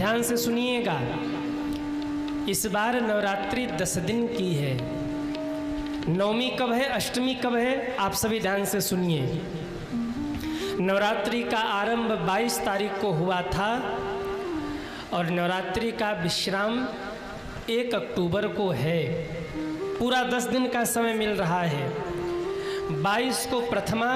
ध्यान से सुनिएगा। इस बार नवरात्रि 10 दिन की है। नवमी कब है, अष्टमी कब है, आप सभी ध्यान से सुनिए। नवरात्रि का आरंभ 22 तारीख को हुआ था और नवरात्रि का विश्राम 1 अक्टूबर को है। पूरा 10 दिन का समय मिल रहा है। 22 को प्रथमा,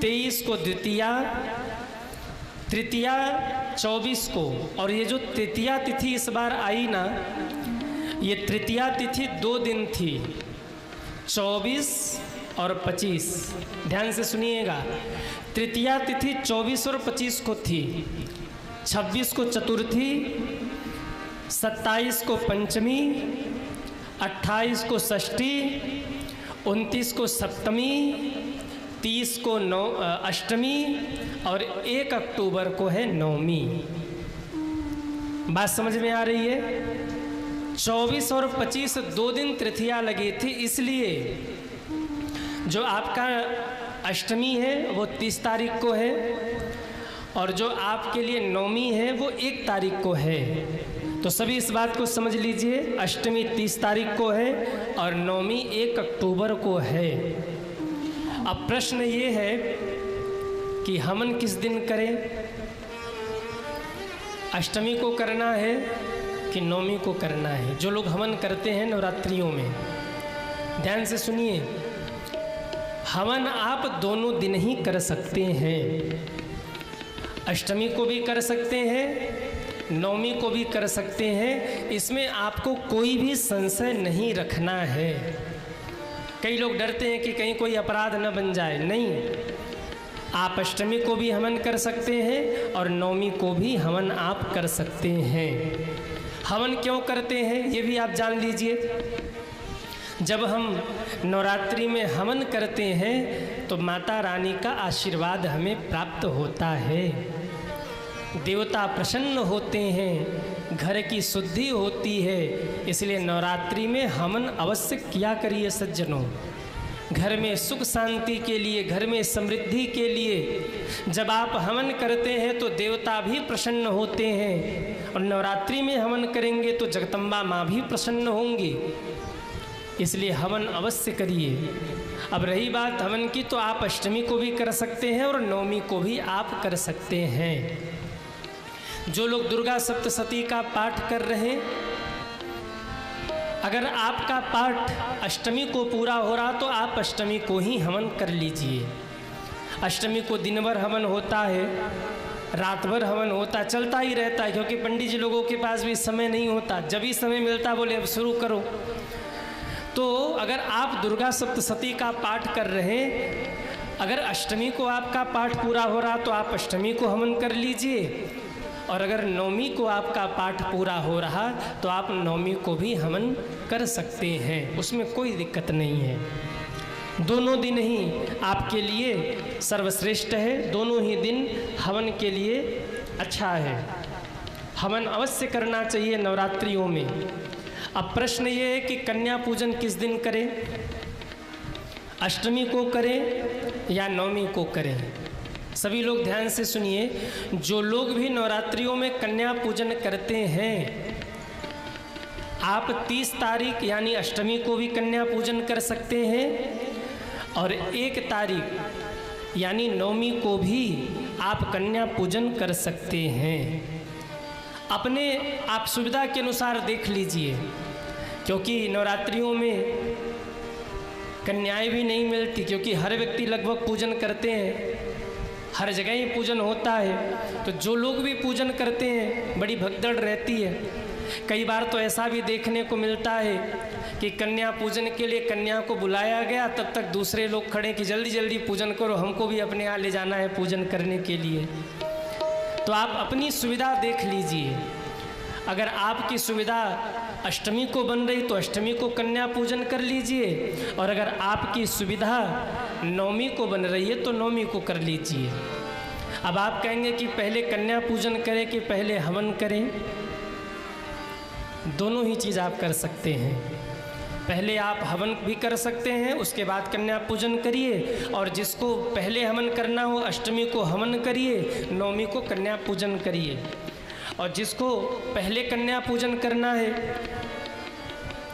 23 को द्वितीया, तृतीया 24 को। और ये जो तृतीया तिथि इस बार आई ना, ये तृतीया तिथि 2 दिन थी, 24 और 25। ध्यान से सुनिएगा। तृतीया तिथि 24 और 25 को थी। 26 को चतुर्थी, 27 को पंचमी, 28 को षष्ठी, 29 को सप्तमी, 30 को अष्टमी और 1 अक्टूबर को है नवमी। बात समझ में आ रही है? 24 और 25 2 दिन तृतीया लगी थी, इसलिए जो आपका अष्टमी है वो 30 तारीख को है और जो आपके लिए नवमी है वो 1 तारीख को है। तो सभी इस बात को समझ लीजिए, अष्टमी 30 तारीख को है और नवमी 1 अक्टूबर को है। अब प्रश्न ये है कि हवन किस दिन करें? अष्टमी को करना है कि नवमी को करना है? जो लोग हवन करते हैं नवरात्रियों में, ध्यान से सुनिए, हवन आप दोनों दिन ही कर सकते हैं। अष्टमी को भी कर सकते हैं, नवमी को भी कर सकते हैं। इसमें आपको कोई भी संशय नहीं रखना है। कई लोग डरते हैं कि कहीं कोई अपराध न बन जाए। नहीं, आप अष्टमी को भी हवन कर सकते हैं और नवमी को भी हवन आप कर सकते हैं। हवन क्यों करते हैं ये भी आप जान लीजिए। जब हम नवरात्रि में हवन करते हैं तो माता रानी का आशीर्वाद हमें प्राप्त होता है, देवता प्रसन्न होते हैं, घर की शुद्धि होती है। इसलिए नवरात्रि में हवन अवश्य किया करिए सज्जनों। घर में सुख शांति के लिए, घर में समृद्धि के लिए जब आप हवन करते हैं तो देवता भी प्रसन्न होते हैं और नवरात्रि में हवन करेंगे तो जगदम्बा माँ भी प्रसन्न होंगी। इसलिए हवन अवश्य करिए। अब रही बात हवन की, तो आप अष्टमी को भी कर सकते हैं और नवमी को भी आप कर सकते हैं। जो लोग दुर्गा सप्तशती का पाठ कर रहे हैं, अगर आपका पाठ अष्टमी को पूरा हो रहा तो आप अष्टमी को ही हवन कर लीजिए। अष्टमी को दिन भर हवन होता है, रात भर हवन होता, चलता ही रहता है, क्योंकि पंडित जी लोगों के पास भी समय नहीं होता। जब भी समय मिलता बोले अब शुरू करो। तो अगर आप दुर्गा सप्तशती का पाठ कर रहे हैं, अगर अष्टमी को आपका पाठ पूरा हो रहा तो आप अष्टमी को हवन कर लीजिए और अगर नवमी को आपका पाठ पूरा हो रहा तो आप नवमी को भी हवन कर सकते हैं। उसमें कोई दिक्कत नहीं है। दोनों दिन ही आपके लिए सर्वश्रेष्ठ है। दोनों ही दिन हवन के लिए अच्छा है। हवन अवश्य करना चाहिए नवरात्रियों में। अब प्रश्न ये है कि कन्या पूजन किस दिन करें? अष्टमी को करें या नवमी को करें? सभी लोग ध्यान से सुनिए। जो लोग भी नवरात्रियों में कन्या पूजन करते हैं, आप 30 तारीख यानी अष्टमी को भी कन्या पूजन कर सकते हैं और 1 तारीख यानी नवमी को भी आप कन्या पूजन कर सकते हैं। अपने आप सुविधा के अनुसार देख लीजिए, क्योंकि नवरात्रियों में कन्याएं भी नहीं मिलती, क्योंकि हर व्यक्ति लगभग पूजन करते हैं, हर जगह ही पूजन होता है। तो जो लोग भी पूजन करते हैं बड़ी भगदड़ रहती है। कई बार तो ऐसा भी देखने को मिलता है कि कन्या पूजन के लिए कन्या को बुलाया गया, तब तक दूसरे लोग खड़े कि जल्दी जल्दी पूजन करो, हमको भी अपने यहाँ ले जाना है पूजन करने के लिए। तो आप अपनी सुविधा देख लीजिए। अगर आपकी सुविधा अष्टमी को बन रही तो अष्टमी को कन्या पूजन कर लीजिए और अगर आपकी सुविधा नवमी को बन रही है तो नवमी को कर लीजिए। अब आप कहेंगे कि पहले कन्या पूजन करें कि पहले हवन करें? दोनों ही चीज़ आप कर सकते हैं। पहले आप हवन भी कर सकते हैं, उसके बाद कन्या पूजन करिए, और जिसको पहले हवन करना हो अष्टमी को हवन करिए, नवमी को कन्या पूजन करिए। और जिसको पहले कन्या पूजन करना है,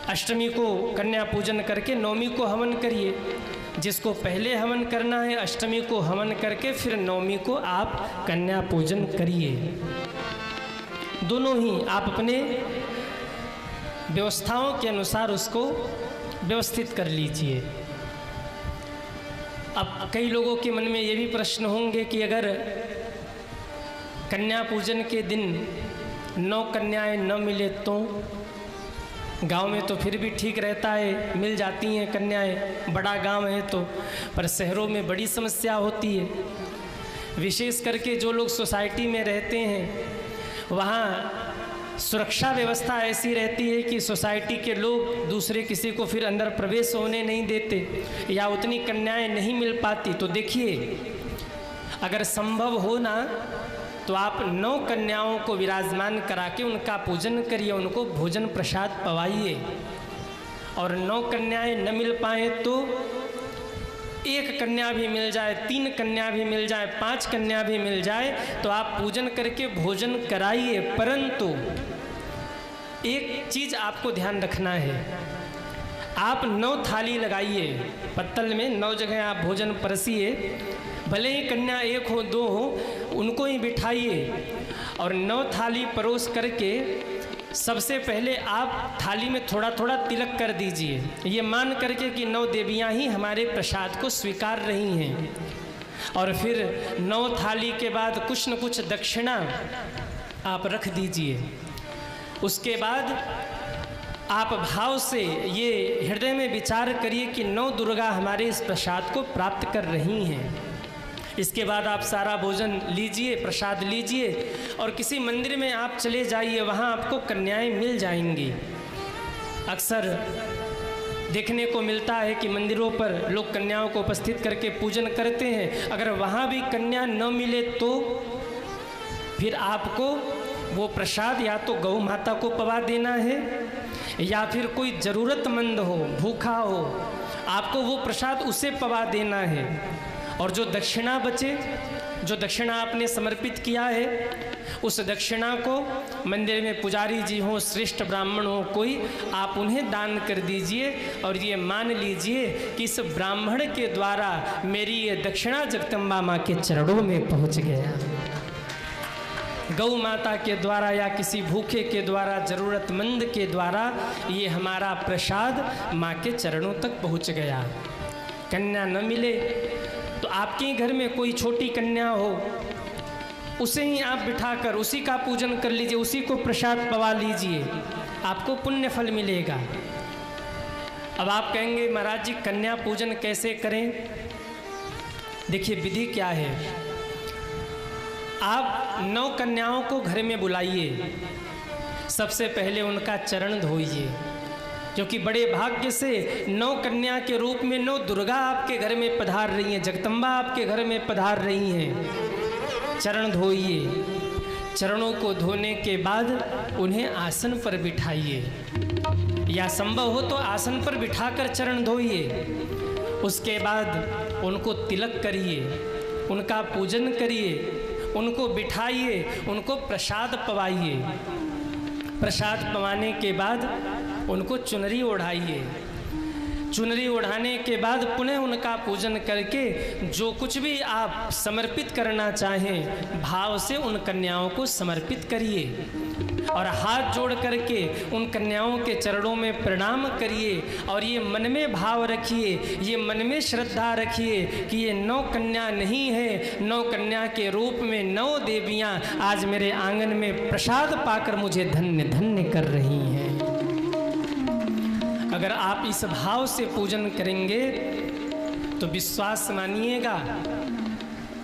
अष्टमी को कन्या पूजन करके नवमी को हवन करिए। जिसको पहले हवन करना है, अष्टमी को हवन करके फिर नवमी को आप कन्या पूजन करिए। दोनों ही आप अपने व्यवस्थाओं के अनुसार उसको व्यवस्थित कर लीजिए। अब कई लोगों के मन में ये भी प्रश्न होंगे कि अगर कन्या पूजन के दिन 9 कन्याएं न मिले तो? गांव में तो फिर भी ठीक रहता है, मिल जाती हैं कन्याएं, बड़ा गांव है तो, पर शहरों में बड़ी समस्या होती है। विशेष करके जो लोग सोसाइटी में रहते हैं वहाँ सुरक्षा व्यवस्था ऐसी रहती है कि सोसाइटी के लोग दूसरे किसी को फिर अंदर प्रवेश होने नहीं देते, या उतनी कन्याएं नहीं मिल पाती। तो देखिए, अगर संभव हो ना तो आप 9 कन्याओं को विराजमान करा के उनका पूजन करिए, उनको भोजन प्रसाद पवाइए। और 9 कन्याएं न मिल पाए तो 1 कन्या भी मिल जाए, 3 कन्या भी मिल जाए, 5 कन्या भी मिल जाए तो आप पूजन करके भोजन कराइए। परंतु एक चीज़ आपको ध्यान रखना है, आप 9 थाली लगाइए, पत्तल में 9 जगह आप भोजन परसिए। भले ही कन्या 1 हो 2 हो, उनको ही बिठाइए और 9 थाली परोस करके सबसे पहले आप थाली में थोड़ा थोड़ा तिलक कर दीजिए, ये मान करके कि 9 देवियाँ ही हमारे प्रसाद को स्वीकार रही हैं। और फिर 9 थाली के बाद कुछ न कुछ दक्षिणा आप रख दीजिए। उसके बाद आप भाव से ये हृदय में विचार करिए कि 9 दुर्गा हमारे इस प्रसाद को प्राप्त कर रही हैं। इसके बाद आप सारा भोजन लीजिए, प्रसाद लीजिए और किसी मंदिर में आप चले जाइए, वहाँ आपको कन्याएं मिल जाएंगी। अक्सर देखने को मिलता है कि मंदिरों पर लोग कन्याओं को उपस्थित करके पूजन करते हैं। अगर वहाँ भी कन्या न मिले तो फिर आपको वो प्रसाद या तो गौ माता को पवा देना है, या फिर कोई ज़रूरतमंद हो, भूखा हो, आपको वो प्रसाद उसे पवा देना है। और जो दक्षिणा बचे, जो दक्षिणा आपने समर्पित किया है, उस दक्षिणा को मंदिर में पुजारी जी हो, श्रेष्ठ ब्राह्मण हो कोई, आप उन्हें दान कर दीजिए। और ये मान लीजिए कि इस ब्राह्मण के द्वारा मेरी ये दक्षिणा जगदम्बा माँ के चरणों में पहुँच गया। गौ माता के द्वारा या किसी भूखे के द्वारा, ज़रूरतमंद के द्वारा ये हमारा प्रसाद माँ के चरणों तक पहुँच गया। कन्या न मिले तो आपके घर में कोई छोटी कन्या हो, उसे ही आप बिठाकर उसी का पूजन कर लीजिए, उसी को प्रसाद पवा लीजिए, आपको पुण्य फल मिलेगा। अब आप कहेंगे महाराज जी कन्या पूजन कैसे करें? देखिए विधि क्या है। आप 9 कन्याओं को घर में बुलाइए, सबसे पहले उनका चरण धोइए, क्योंकि बड़े भाग्य से 9 कन्या के रूप में 9 दुर्गा आपके घर में पधार रही हैं, जगदम्बा आपके घर में पधार रही हैं। चरण धोइए, चरणों को धोने के बाद उन्हें आसन पर बिठाइए, या संभव हो तो आसन पर बिठाकर चरण धोइए। उसके बाद उनको तिलक करिए, उनका पूजन करिए, उनको बिठाइए, उनको प्रसाद पवाइए। प्रसाद पवाने के बाद उनको चुनरी ओढ़ाइए। चुनरी ओढ़ाने के बाद पुनः उनका पूजन करके जो कुछ भी आप समर्पित करना चाहें भाव से उन कन्याओं को समर्पित करिए। और हाथ जोड़ करके उन कन्याओं के चरणों में प्रणाम करिए और ये मन में भाव रखिए, ये मन में श्रद्धा रखिए कि ये 9 कन्या नहीं है, 9 कन्या के रूप में 9 देवियाँ आज मेरे आंगन में प्रसाद पाकर मुझे धन्य धन्य कर रही हैं। अगर आप इस भाव से पूजन करेंगे तो विश्वास मानिएगा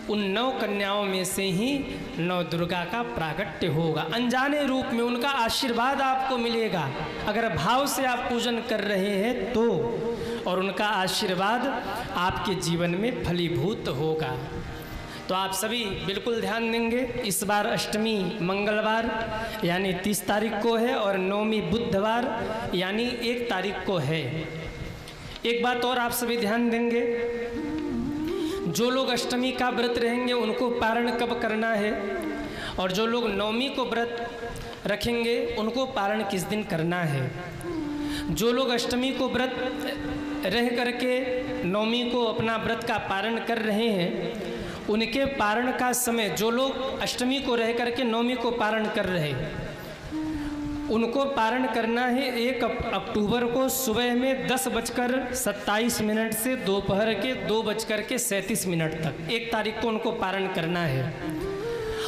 उन 9 कन्याओं में से ही 9 दुर्गा का प्राकट्य होगा, अनजाने रूप में उनका आशीर्वाद आपको मिलेगा अगर भाव से आप पूजन कर रहे हैं तो, और उनका आशीर्वाद आपके जीवन में फलीभूत होगा। तो आप सभी बिल्कुल ध्यान देंगे। इस बार अष्टमी मंगलवार यानी 30 तारीख को है और नवमी बुधवार यानी 1 तारीख को है। एक बात और आप सभी ध्यान देंगे, जो लोग अष्टमी का व्रत रहेंगे उनको पारण कब करना है और जो लोग नवमी को व्रत रखेंगे उनको पारण किस दिन करना है। जो लोग अष्टमी को व्रत रह करके नवमी को अपना व्रत का पारण कर रहे हैं, उनके पारण का समय, जो लोग अष्टमी को रह करके नवमी को पारण कर रहे हैं, उनको पारण करना है 1 अक्टूबर को सुबह में 10:27 से दोपहर के 2:37 तक, 1 तारीख को उनको पारण करना है।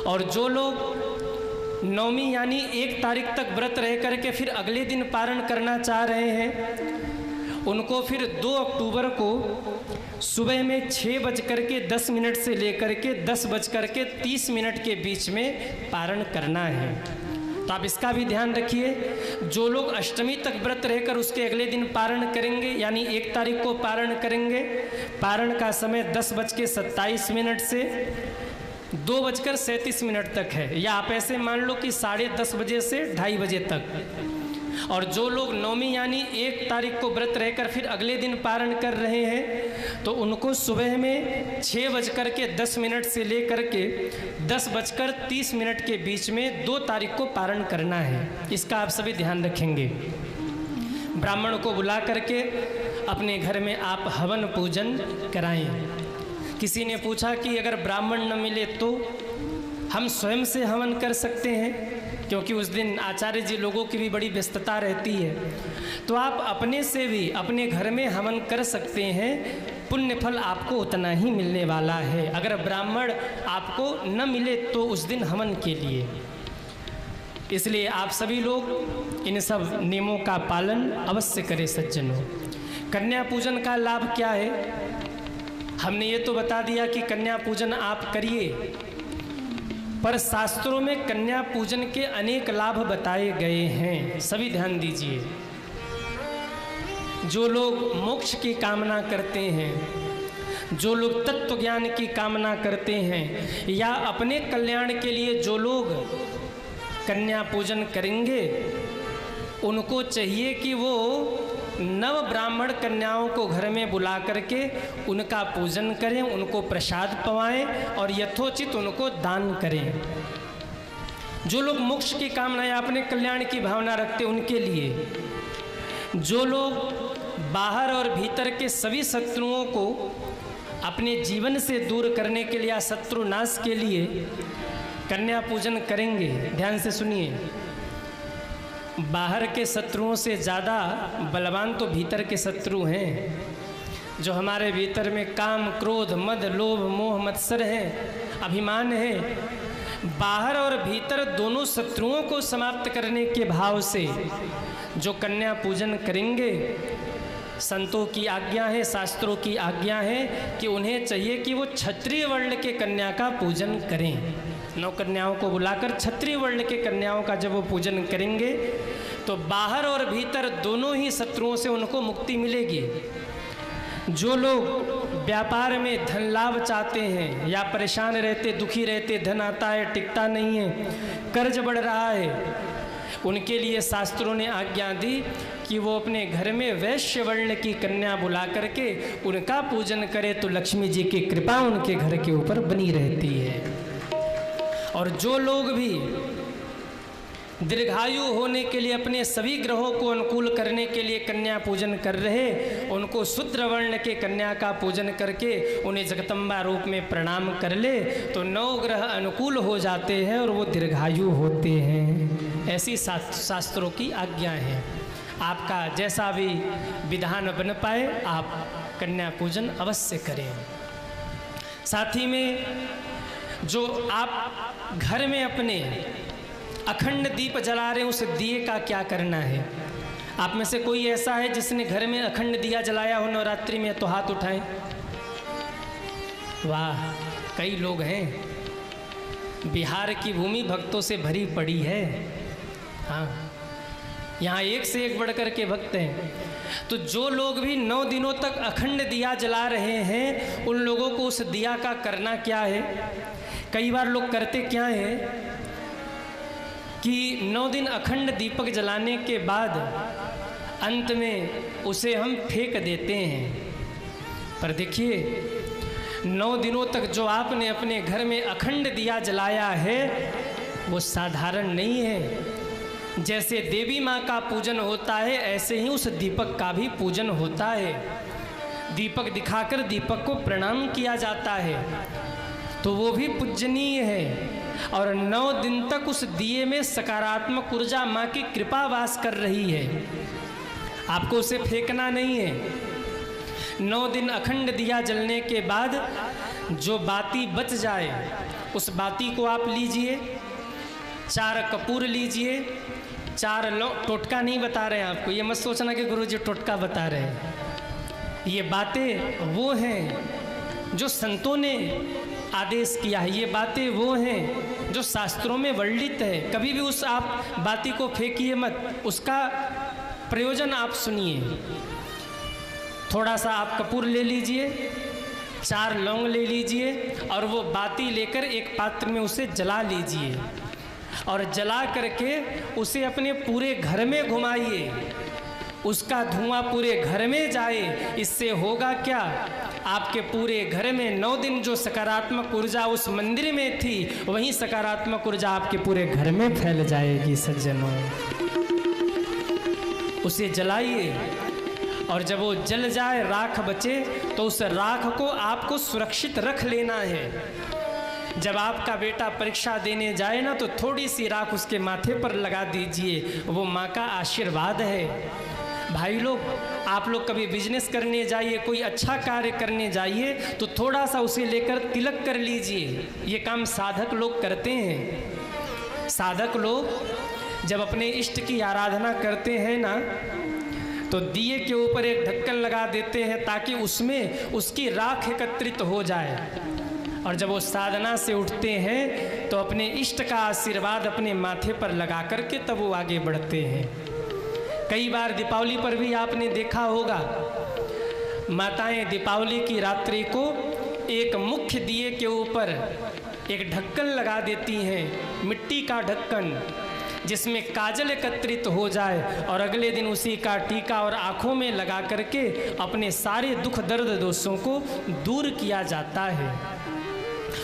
और जो लोग नवमी यानी 1 तारीख तक व्रत रह करके फिर अगले दिन पारण करना चाह रहे हैं, उनको फिर 2 अक्टूबर को सुबह में 6:10 से लेकर के 10:30 के बीच में पारण करना है। तो आप इसका भी ध्यान रखिए। जो लोग अष्टमी तक व्रत रहकर उसके अगले दिन पारण करेंगे यानी 1 तारीख को पारण करेंगे, पारण का समय 10:27 से 2:37 तक है, या आप ऐसे मान लो कि 10:30 बजे से 2:30 बजे तक। और जो लोग नवमी यानी 1 तारीख को व्रत रहकर फिर अगले दिन पारण कर रहे हैं, तो उनको सुबह में 6:10 से लेकर के 10:30 के बीच में 2 तारीख को पारण करना है। इसका आप सभी ध्यान रखेंगे। ब्राह्मण को बुला करके अपने घर में आप हवन पूजन कराएं। किसी ने पूछा कि अगर ब्राह्मण न मिले तो हम स्वयं से हवन कर सकते हैं, क्योंकि उस दिन आचार्य जी लोगों की भी बड़ी व्यस्तता रहती है। तो आप अपने से भी अपने घर में हवन कर सकते हैं, पुण्य फल आपको उतना ही मिलने वाला है। अगर ब्राह्मण आपको न मिले तो उस दिन हवन के लिए। इसलिए आप सभी लोग इन सब नियमों का पालन अवश्य करें सज्जनों। कन्या पूजन का लाभ क्या है? हमने ये तो बता दिया कि कन्या पूजन आप करिए, पर शास्त्रों में कन्या पूजन के अनेक लाभ बताए गए हैं, सभी ध्यान दीजिए। जो लोग मोक्ष की कामना करते हैं, जो लोग तत्व ज्ञान की कामना करते हैं, या अपने कल्याण के लिए जो लोग कन्या पूजन करेंगे, उनको चाहिए कि वो नव ब्राह्मण कन्याओं को घर में बुला करके उनका पूजन करें, उनको प्रसाद पवाएं और यथोचित उनको दान करें। जो लोग मोक्ष की कामना या अपने कल्याण की भावना रखते उनके लिए, जो लोग बाहर और भीतर के सभी शत्रुओं को अपने जीवन से दूर करने के लिए या शत्रुनाश के लिए कन्या पूजन करेंगे, ध्यान से सुनिए। बाहर के शत्रुओं से ज़्यादा बलवान तो भीतर के शत्रु हैं, जो हमारे भीतर में काम, क्रोध, मद, लोभ, मोह, मत्सर है, अभिमान है। बाहर और भीतर दोनों शत्रुओं को समाप्त करने के भाव से जो कन्या पूजन करेंगे, संतों की आज्ञा है, शास्त्रों की आज्ञा है कि उन्हें चाहिए कि वो क्षत्रिय वर्ण के कन्या का पूजन करें। 9 कन्याओं को बुलाकर क्षत्रिय वर्ण के कन्याओं का जब वो पूजन करेंगे तो बाहर और भीतर दोनों ही शत्रुओं से उनको मुक्ति मिलेगी। जो लोग व्यापार में धन लाभ चाहते हैं या परेशान रहते, दुखी रहते, धन आता है टिकता नहीं है, कर्ज बढ़ रहा है, उनके लिए शास्त्रों ने आज्ञा दी कि वो अपने घर में वैश्य वर्ण की कन्या बुला करके उनका पूजन करे तो लक्ष्मी जी की कृपा उनके घर के ऊपर बनी रहती है। और जो लोग भी दीर्घायु होने के लिए अपने सभी ग्रहों को अनुकूल करने के लिए कन्या पूजन कर रहे, उनको शूद्र वर्ण के कन्या का पूजन करके उन्हें जगदम्बा रूप में प्रणाम कर ले तो 9 ग्रह अनुकूल हो जाते हैं और वो दीर्घायु होते हैं। ऐसी शास्त्रों की आज्ञा है। आपका जैसा भी विधान बन पाए आप कन्या पूजन अवश्य करें। साथ ही में जो आप घर में अपने अखंड दीप जला रहे हैं, उस दिए का क्या करना है? आप में से कोई ऐसा है जिसने घर में अखंड दिया जलाया हो नवरात्रि में? तो हाथ उठाएं। वाह, कई लोग हैं। बिहार की भूमि भक्तों से भरी पड़ी है। हाँ, यहाँ एक से एक बढ़ कर के भक्त हैं। तो जो लोग भी 9 दिनों तक अखंड दिया जला रहे हैं, उन लोगों को उस दिया का करना क्या है? कई बार लोग करते क्या है कि 9 दिन अखंड दीपक जलाने के बाद अंत में उसे हम फेंक देते हैं। पर देखिए, 9 दिनों तक जो आपने अपने घर में अखंड दिया जलाया है, वो साधारण नहीं है। जैसे देवी माँ का पूजन होता है, ऐसे ही उस दीपक का भी पूजन होता है। दीपक दिखाकर दीपक को प्रणाम किया जाता है, तो वो भी पूजनीय है। और 9 दिन तक उस दिए में सकारात्मक ऊर्जा माँ की कृपा वास कर रही है। आपको उसे फेंकना नहीं है। 9 दिन अखंड दिया जलने के बाद जो बाती बच जाए, उस बाती को आप लीजिए, 4 कपूर लीजिए, 4 टोटका नहीं बता रहे हैं आपको, ये मत सोचना कि गुरुजी टोटका बता रहे हैं। ये बातें वो हैं जो संतों ने आदेश किया है, ये बातें वो हैं जो शास्त्रों में वर्णित है। कभी भी उस आप बाती को फेंकिए मत, उसका प्रयोजन आप सुनिए। थोड़ा सा आप कपूर ले लीजिए, 4 लौंग ले लीजिए और वो बाती लेकर एक पात्र में उसे जला लीजिए और जला करके उसे अपने पूरे घर में घुमाइए। उसका धुआं पूरे घर में जाए। इससे होगा क्या, आपके पूरे घर में 9 दिन जो सकारात्मक ऊर्जा उस मंदिर में थी, वही सकारात्मक ऊर्जा आपके पूरे घर में फैल जाएगी। सज्जनों, उसे जलाइए और जब वो जल जाए, राख बचे, तो उस राख को आपको सुरक्षित रख लेना है। जब आपका बेटा परीक्षा देने जाए ना, तो थोड़ी सी राख उसके माथे पर लगा दीजिए, वो माँ का आशीर्वाद है। भाई लोग, आप लोग कभी बिजनेस करने जाइए, कोई अच्छा कार्य करने जाइए, तो थोड़ा सा उसे लेकर तिलक कर लीजिए। ये काम साधक लोग करते हैं। साधक लोग जब अपने इष्ट की आराधना करते हैं ना, तो दिए के ऊपर एक ढक्कन लगा देते हैं ताकि उसमें उसकी राख एकत्रित हो जाए। और जब वो साधना से उठते हैं तो अपने इष्ट का आशीर्वाद अपने माथे पर लगा करके तब वो आगे बढ़ते हैं। कई बार दीपावली पर भी आपने देखा होगा, माताएं दीपावली की रात्रि को एक मुख्य दिए के ऊपर एक ढक्कन लगा देती हैं, मिट्टी का ढक्कन, जिसमें काजल एकत्रित हो जाए और अगले दिन उसी का टीका और आँखों में लगा करके अपने सारे दुख दर्द दोषों को दूर किया जाता है।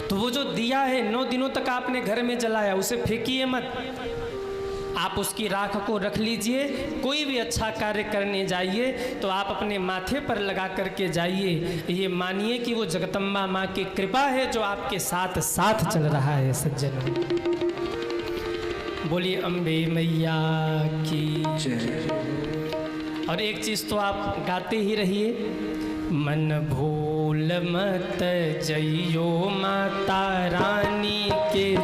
तो वो जो दिया है 9 दिनों तक आपने घर में जलाया, उसे फेंकिए मत। आप उसकी राख को रख लीजिए। कोई भी अच्छा कार्य करने जाइए तो आप अपने माथे पर लगा करके जाइए। ये मानिए कि वो जगदम्बा माँ की कृपा है जो आपके साथ साथ चल रहा है। सज्जनों, बोलिए अम्बे मैया की जय। और एक चीज़ तो आप गाते ही रहिए, मन भूल मत जइयो माता रानी के